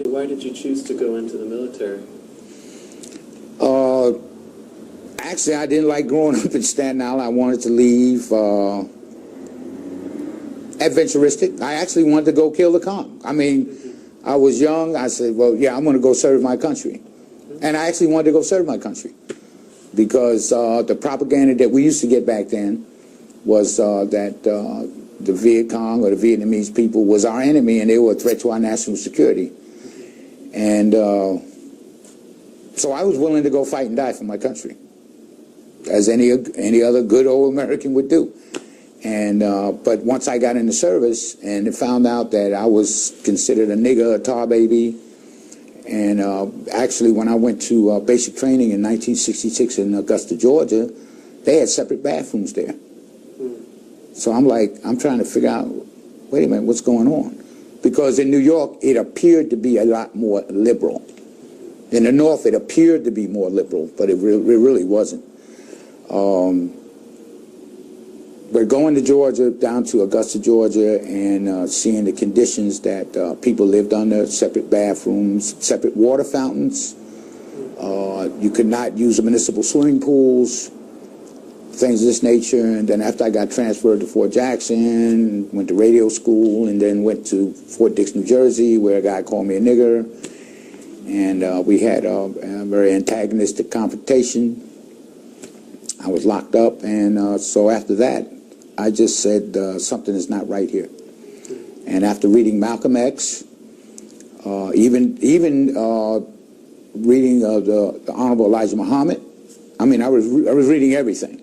Why did you choose to go into the military? Actually, I didn't like growing up in Staten Island. I wanted to leave. Adventuristic. I actually wanted to go kill the con. I mean, I was young. I said, well, yeah, I'm going to go serve my country. And I actually wanted to go serve my country because the propaganda that we used to get back then was that the Viet Cong or the Vietnamese people was our enemy and they were a threat to our national security. And so I was willing to go fight and die for my country, as any other good old American would do. And but once I got in the service and found out that I was considered a nigger, a tar baby, and actually when I went to basic training in 1966 in Augusta, Georgia, they had separate bathrooms there. So I'm trying to figure out, wait a minute, what's going on? Because in New York, it appeared to be a lot more liberal. In the North, it appeared to be more liberal, but it really wasn't. But going to Georgia, down to Augusta, Georgia, and seeing the conditions that people lived under, separate bathrooms, separate water fountains. You could not use the municipal swimming pools, things of this nature. And then after I got transferred to Fort Jackson, went to radio school, and then went to Fort Dix, New Jersey, where a guy called me a nigger. And we had a very antagonistic confrontation. I was locked up, and so after that, I just said something is not right here. And after reading Malcolm X, even reading the Honorable Elijah Muhammad, I mean, I was reading everything,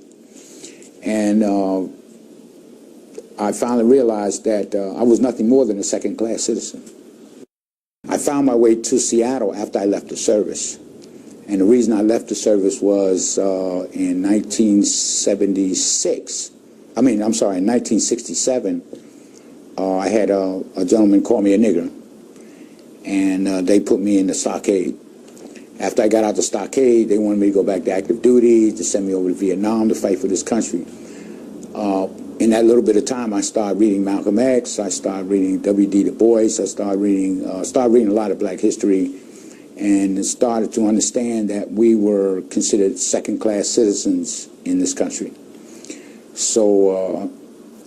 and I finally realized that I was nothing more than a second-class citizen. I found my way to Seattle after I left the service. And the reason I left the service was in 1967, I had a gentleman call me a nigger, and they put me in the stockade. After I got out the stockade, they wanted me to go back to active duty, to send me over to Vietnam to fight for this country. In that little bit of time, I started reading Malcolm X, I started reading W.D. Du Bois, I started reading a lot of black history, and started to understand that we were considered second-class citizens in this country. So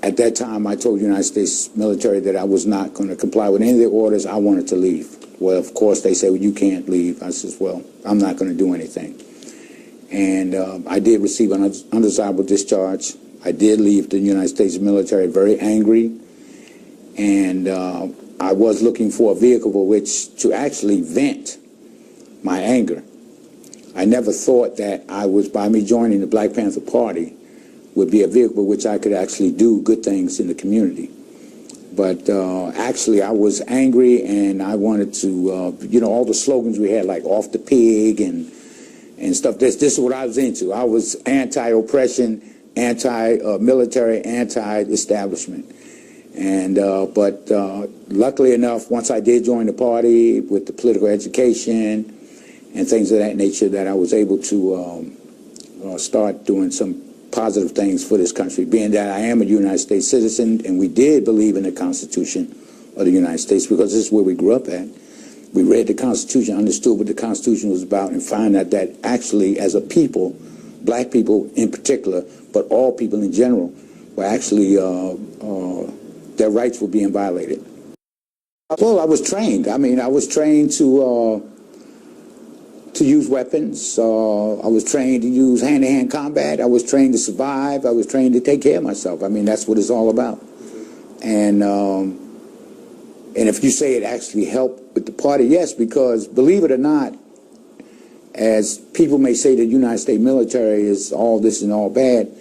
at that time, I told the United States military that I was not going to comply with any of their orders. I wanted to leave. Well, of course, they said, well, you can't leave. I said, well, I'm not going to do anything. And I did receive an undesirable discharge. I did leave the United States military very angry, and I was looking for a vehicle with which to actually vent my anger. I never thought that by me joining the Black Panther Party, would be a vehicle with which I could actually do good things in the community. But actually, I was angry, and I wanted to, all the slogans we had, like "off the pig" and stuff. This is what I was into. I was anti-oppression, anti-military, anti-establishment. And but luckily enough, once I did join the party with the political education and things of that nature, that I was able to start doing some positive things for this country, being that I am a United States citizen, and we did believe in the Constitution of the United States, because this is where we grew up at. We read the Constitution, understood what the Constitution was about, and found out that actually, as a people, black people in particular, but all people in general, were actually, their rights were being violated. Well, I was trained. I mean, I was trained to use weapons. I was trained to use hand-to-hand combat. I was trained to survive. I was trained to take care of myself. I mean, that's what it's all about. And if you say it actually helped with the party, yes, because believe it or not, as people may say, the United States military is all this and all bad,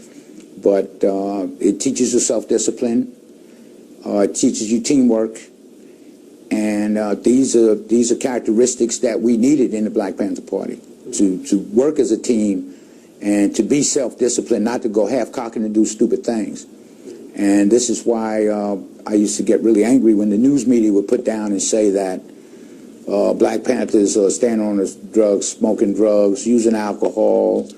but it teaches you self-discipline. It teaches you teamwork. And these are characteristics that we needed in the Black Panther Party, to work as a team and to be self-disciplined, not to go half-cocking and do stupid things. And this is why I used to get really angry when the news media would put down and say that Black Panthers are standing on drugs, smoking drugs, using alcohol.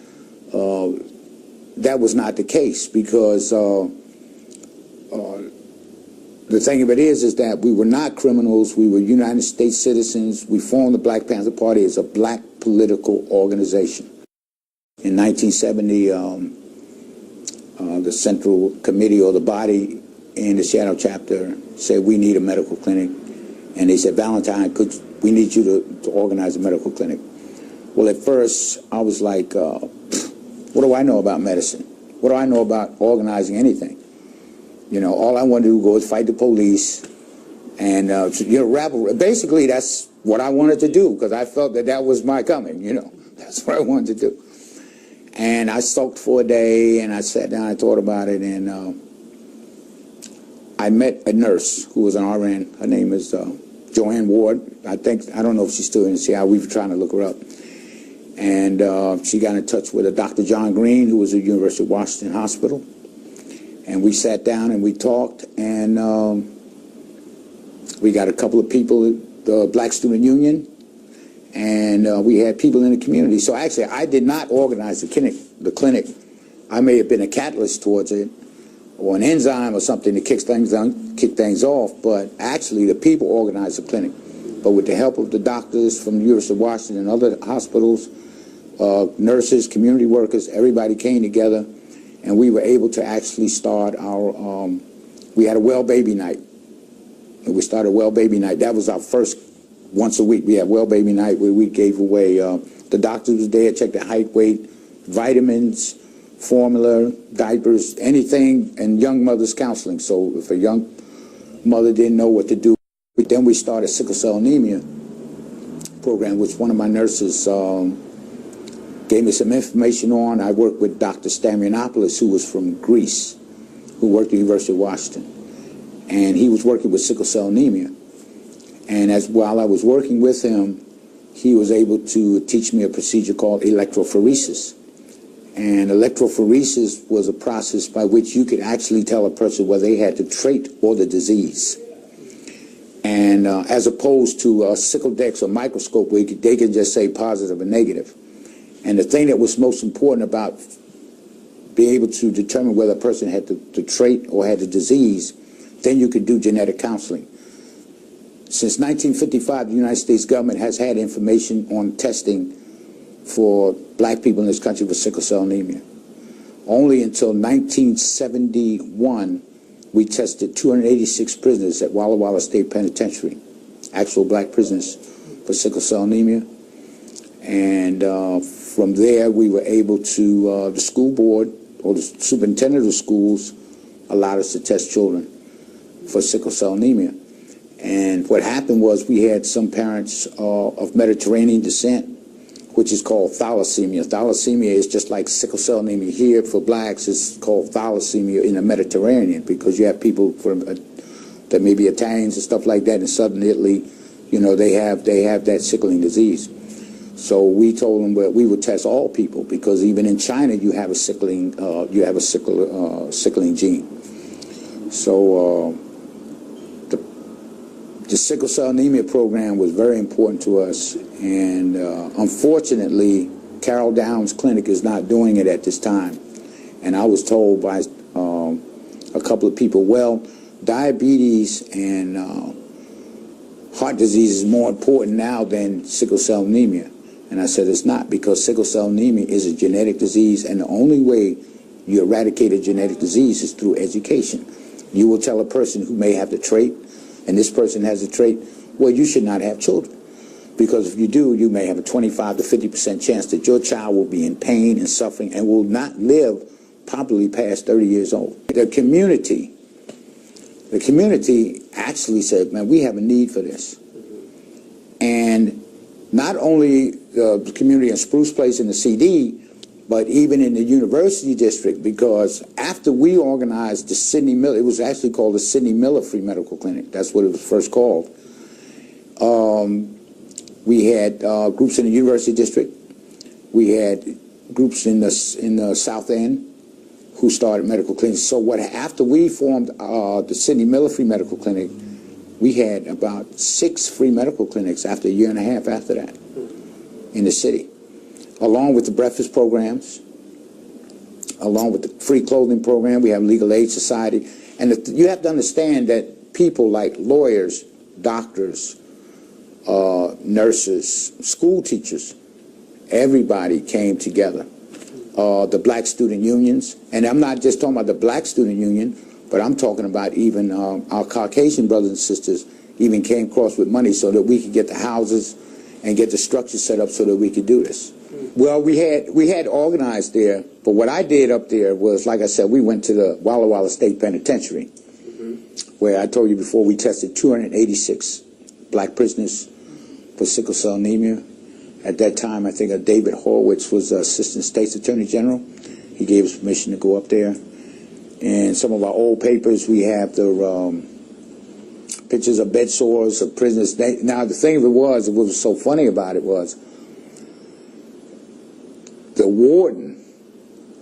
That was not the case, because the thing of it is that we were not criminals. We were United States citizens. We formed the Black Panther Party as a black political organization. In 1970, the Central Committee, or the body in the Seattle chapter, said we need a medical clinic. And they said, Valentine, we need you to organize a medical clinic. Well, at first, I was like, what do I know about medicine? What do I know about organizing anything? You know, all I wanted to do was fight the police and, basically that's what I wanted to do, because I felt that was my coming, That's what I wanted to do. And I sulked for a day, and I sat down and thought about it, and I met a nurse who was an RN. Her name is Joanne Ward. I don't know if she's still in Seattle. We were trying to look her up. And she got in touch with a Dr. John Green, who was at University of Washington Hospital. And we sat down and we talked, and we got a couple of people at the Black Student Union, and we had people in the community. So actually, I did not organize the clinic. I may have been a catalyst towards it, or an enzyme or something to kick things off, but actually the people organized the clinic. But with the help of the doctors from the University of Washington and other hospitals, nurses, community workers, everybody came together, and we were able to actually start our, we had a well baby night. And we started well baby night. That was our first, once a week. We had well baby night where we gave away, the doctors was there, checked the height, weight, vitamins, formula, diapers, anything, and young mothers counseling. So if a young mother didn't know what to do, then we started sickle cell anemia program, which one of my nurses gave me some information on. I worked with Dr. Stamianopoulos, who was from Greece, who worked at the University of Washington. And he was working with sickle cell anemia. And while I was working with him, he was able to teach me a procedure called electrophoresis. And electrophoresis was a process by which you could actually tell a person whether they had the trait or the disease. And as opposed to a sickle dex or microscope where they can just say positive or negative. And the thing that was most important about being able to determine whether a person had the trait or had the disease, then you could do genetic counseling. Since 1955, the United States government has had information on testing for black people in this country with sickle cell anemia. Only until 1971, we tested 286 prisoners at Walla Walla State Penitentiary, actual black prisoners, for sickle cell anemia. And from there, we were able to, the school board or the superintendent of the schools allowed us to test children for sickle cell anemia. And what happened was we had some parents of Mediterranean descent, which is called thalassemia. Thalassemia is just like sickle cell anemia here for blacks. It's called thalassemia in the Mediterranean, because you have people from that may be Italians and stuff like that in southern Italy. You know, they have that sickling disease. So we told them that we would test all people, because even in China you have a sickling gene. So the sickle cell anemia program was very important to us, and unfortunately, Carol Downs Clinic is not doing it at this time. And I was told by a couple of people, well, diabetes and heart disease is more important now than sickle cell anemia. And I said it's not, because sickle cell anemia is a genetic disease, and the only way you eradicate a genetic disease is through education. You will tell a person who may have the trait, and this person has a trait, well, you should not have children. Because if you do, you may have a 25 to 50% chance that your child will be in pain and suffering and will not live probably past 30 years old. The community actually said, man, we have a need for this. And not only the community in Spruce Place in the CD, but even in the University District, because after we organized the Sidney Miller, it was actually called the Sidney Miller Free Medical Clinic. That's what it was first called. We had groups in the University District. We had groups in the South End who started medical clinics. So after we formed the Sidney Miller Free Medical Clinic, we had about 6 free medical clinics after a year and a half after that in the city, along with the breakfast programs, along with the free clothing program. We have Legal Aid Society. And you have to understand that people like lawyers, doctors, nurses, school teachers. Everybody came together. The black student unions, and I'm not just talking about the black student union, but I'm talking about even our Caucasian brothers and sisters even came across with money so that we could get the houses and get the structure set up so that we could do this. Well, we had organized there, but what I did up there was, like I said, we went to the Walla Walla State Penitentiary, where I told you before we tested 286 black prisoners for sickle cell anemia. At that time, I think David Horowitz was Assistant State's Attorney General. He gave us permission to go up there. And some of our old papers, we have the pictures of bed sores of prisoners. Now, the thing of it was, what was so funny about it was, the warden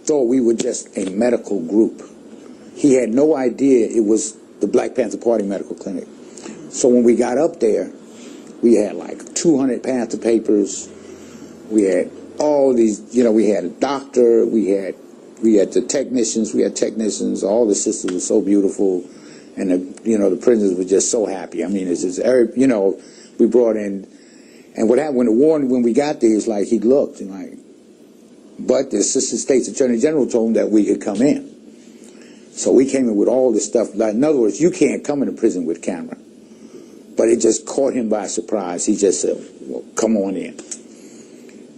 thought we were just a medical group. He had no idea it was the Black Panther Party Medical Clinic. So when we got up there, we had like 200 Panther papers. We had all these, we had a doctor, we had the technicians, all the sisters were so beautiful, and the prisoners were just so happy. I mean, it's just, we brought in, and what happened when we got there, is like he looked and like, but the Assistant State's Attorney General told him that we could come in. So we came in with all this stuff. Like, in other words, you can't come into prison with camera. But it just caught him by surprise. He just said, well, come on in.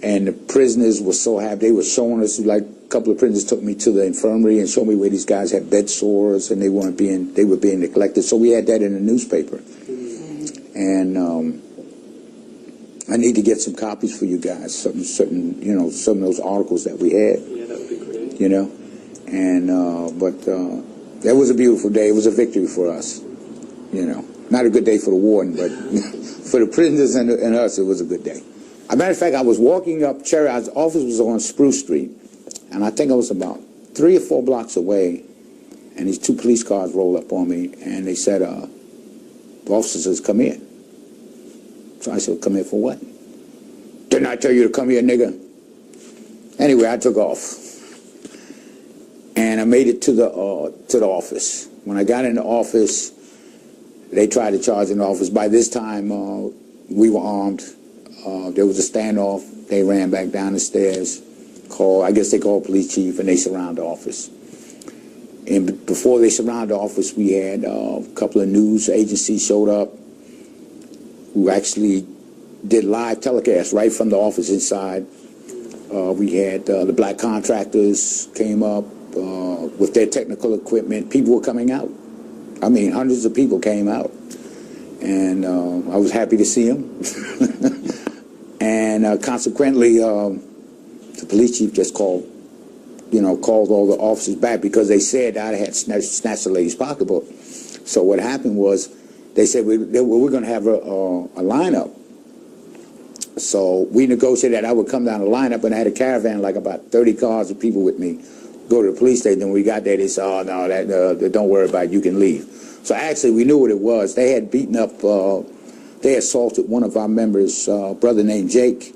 And the prisoners were so happy. They were showing us, like a couple of prisoners took me to the infirmary and showed me where these guys had bed sores and they were being neglected. So we had that in the newspaper. And I need to get some copies for you guys, some of those articles that we had. Yeah, that would be great. And that was a beautiful day. It was a victory for us. Not a good day for the warden, but for the prisoners and us, it was a good day. As a matter of fact, I was walking up Cherry. Our office was on Spruce Street, and I think I was about 3 or 4 blocks away, and these 2 police cars rolled up on me, and they said, the officer says, come in. So I said, come here for what? Didn't I tell you to come here, nigga? Anyway, I took off, and I made it to the office. When I got in the office, they tried to charge in the office. By this time, we were armed. There was a standoff. They ran back down the stairs. I guess they called police chief, and they surrounded the office. And before they surrounded the office, we had a couple of news agencies showed up who actually did live telecasts right from the office inside. We had the black contractors came up with their technical equipment. People were coming out. I mean, hundreds of people came out, and I was happy to see them. And consequently, the police chief just called all the officers back because they said I had snatched the lady's pocketbook. So what happened was they said we're going to have a lineup. So we negotiated that I would come down the lineup, and I had a caravan, like about 30 cars of people with me, go to the police station. When we got there, they said, oh, no, don't worry about it, you can leave. So actually, we knew what it was. They had beaten up, they assaulted one of our members, a brother named Jake.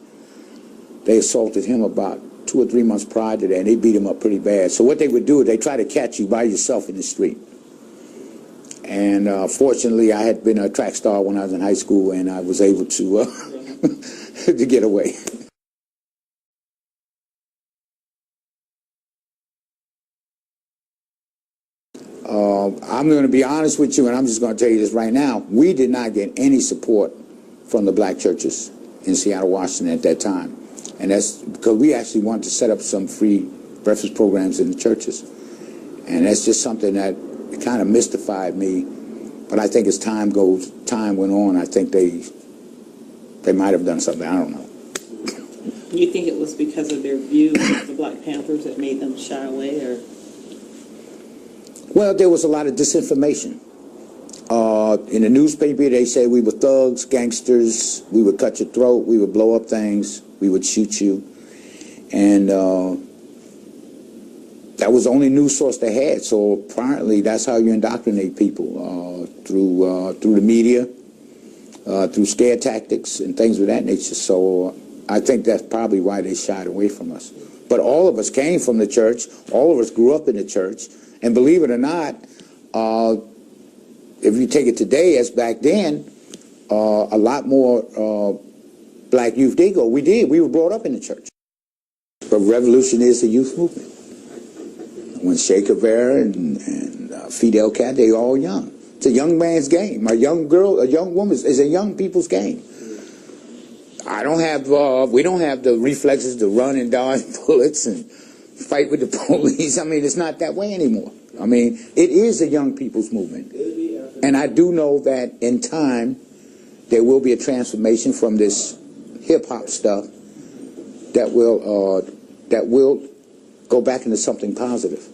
They assaulted him about 2 or 3 months prior to that, and they beat him up pretty bad. So what they would do is they try to catch you by yourself in the street. And fortunately, I had been a track star when I was in high school, and I was able to to get away. I'm going to be honest with you, and I'm just going to tell you this right now. We did not get any support from the black churches in Seattle, Washington at that time. And that's because we actually wanted to set up some free breakfast programs in the churches. And that's just something that kind of mystified me. But I think as time went on, I think they might have done something. I don't know. You think it was because of their view of the Black Panthers that made them shy away, or? Well, there was a lot of disinformation. In the newspaper, they said we were thugs, gangsters, we would cut your throat, we would blow up things, we would shoot you. And that was the only news source they had. So apparently that's how you indoctrinate people, through the media, through scare tactics and things of that nature. So I think that's probably why they shied away from us. But all of us came from the church. All of us grew up in the church. And believe it or not, if you take it today as back then, a lot more black youth did go. We were brought up in the church. But revolution is a youth movement. When Che Guevara and Fidel Castro, they all young. It's a young man's game. A young girl, a young woman is a young people's game. I don't have, we don't have the reflexes to run and dodge bullets and fight with the police. I mean, it's not that way anymore. I mean, it is a young people's movement. And I do know that in time, there will be a transformation from this hip-hop stuff that will go back into something positive.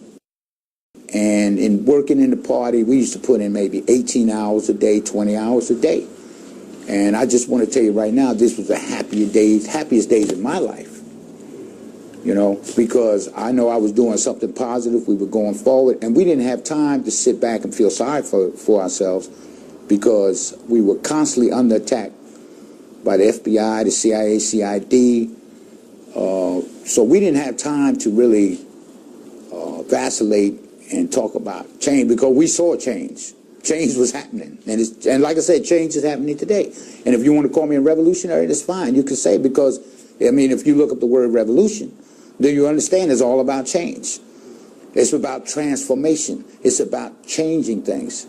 And in working in the party, we used to put in maybe 18 hours a day, 20 hours a day. And I just want to tell you right now, this was the happiest days of my life. You know, because I know I was doing something positive, we were going forward, and we didn't have time to sit back and feel sorry for ourselves, because we were constantly under attack by the FBI, the CIA, CID. So we didn't have time to really vacillate and talk about change, because we saw change. Change was happening. And like I said, change is happening today. And if you want to call me a revolutionary, that's fine. You can say, because, I mean, if you look up the word revolution, then you understand it's all about change. It's about transformation. It's about changing things.